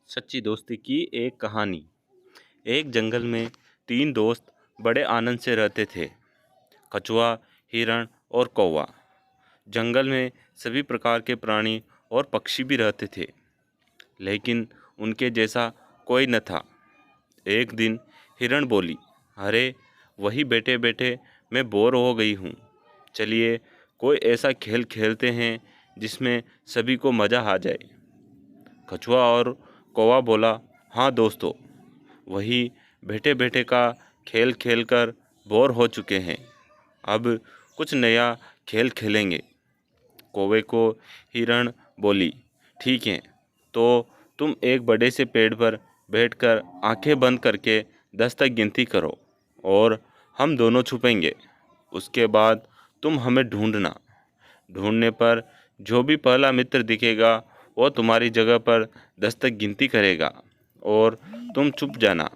सच्ची दोस्ती की एक कहानी। एक जंगल में तीन दोस्त बड़े आनंद से रहते थे। कछुआ, हिरण और कौवा। जंगल में सभी प्रकार के प्राणी और पक्षी भी रहते थे, लेकिन उनके जैसा कोई न था। एक दिन हिरण बोली, अरे वही बैठे बैठे मैं बोर हो गई हूँ। चलिए कोई ऐसा खेल खेलते हैं जिसमें सभी को मज़ा आ जाए। कछुआ और कौवा बोला, हाँ दोस्तों, वही बैठे बैठे का खेल खेल कर बोर हो चुके हैं। अब कुछ नया खेल खेलेंगे। कौवे को हिरण बोली, ठीक है, तो तुम एक बड़े से पेड़ पर बैठकर आंखें बंद करके 10 तक गिनती करो और हम दोनों छुपेंगे। उसके बाद तुम हमें ढूंढना। ढूंढने पर जो भी पहला मित्र दिखेगा वो तुम्हारी जगह पर 10 तक गिनती करेगा और तुम छुप जाना।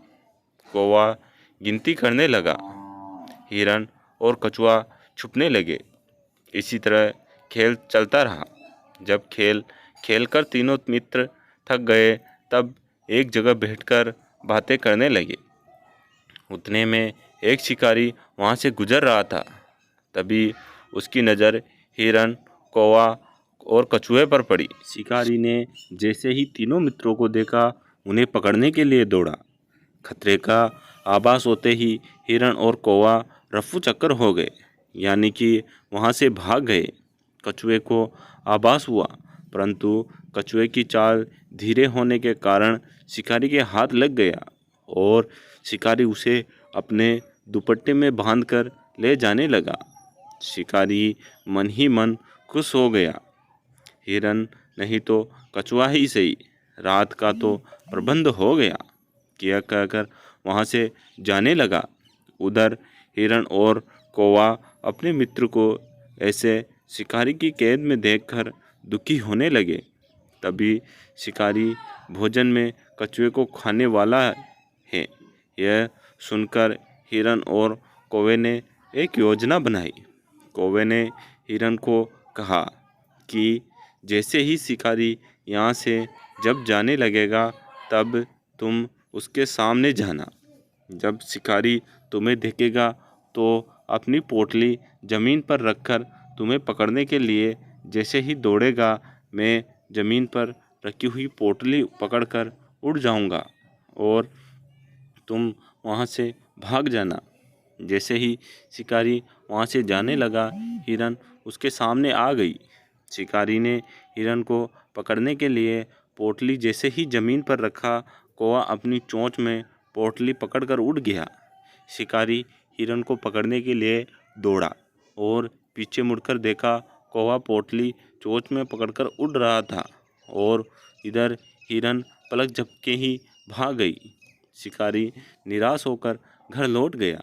कौवा गिनती करने लगा, हिरण और कछुआ छुपने लगे। इसी तरह खेल चलता रहा। जब खेल खेलकर तीनों मित्र थक गए, तब एक जगह बैठकर बातें करने लगे। उतने में एक शिकारी वहाँ से गुजर रहा था। तभी उसकी नज़र हिरण, कौवा और कछुए पर पड़ी। शिकारी ने जैसे ही तीनों मित्रों को देखा, उन्हें पकड़ने के लिए दौड़ा। खतरे का आभास होते ही हिरण और कौवा रफू चक्कर हो गए, यानी कि वहाँ से भाग गए। कछुए को आभास हुआ, परंतु कछुए की चाल धीरे होने के कारण शिकारी के हाथ लग गया और शिकारी उसे अपने दुपट्टे में बांधकर ले जाने लगा। शिकारी मन ही मन खुश हो गया। हिरन नहीं तो कछुआ ही सही, रात का तो प्रबंध हो गया, किया कहकर वहाँ से जाने लगा। उधर हिरण और कौवा अपने मित्र को ऐसे शिकारी की कैद में देखकर दुखी होने लगे। तभी शिकारी भोजन में कछुए को खाने वाला है। यह सुनकर हिरण और कौवे ने एक योजना बनाई। कौवे ने हिरण को कहा कि जैसे ही शिकारी यहाँ से जब जाने लगेगा, तब तुम उसके सामने जाना। जब शिकारी तुम्हें देखेगा तो अपनी पोटली ज़मीन पर रखकर तुम्हें पकड़ने के लिए जैसे ही दौड़ेगा, मैं ज़मीन पर रखी हुई पोटली पकड़कर उड़ जाऊंगा और तुम वहाँ से भाग जाना। जैसे ही शिकारी वहाँ से जाने लगा, हिरन उसके सामने आ गई। शिकारी ने हिरन को पकड़ने के लिए पोटली जैसे ही ज़मीन पर रखा, कौवा अपनी चोंच में पोटली पकड़कर उड़ गया। शिकारी हिरन को पकड़ने के लिए दौड़ा और पीछे मुड़कर देखा, कौवा पोटली चोंच में पकड़कर उड़ रहा था और इधर हिरन पलक झपके ही भाग गई। शिकारी निराश होकर घर लौट गया।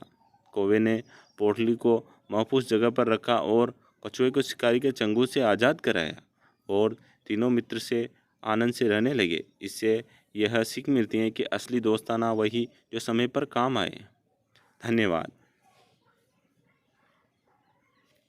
कौवे ने पोटली को महफूज जगह पर रखा और कछुए को शिकारी के चंगुल से आज़ाद कराया और तीनों मित्र से आनंद से रहने लगे। इससे यह सीख मिलती है कि असली दोस्ताना वही जो समय पर काम आए। धन्यवाद।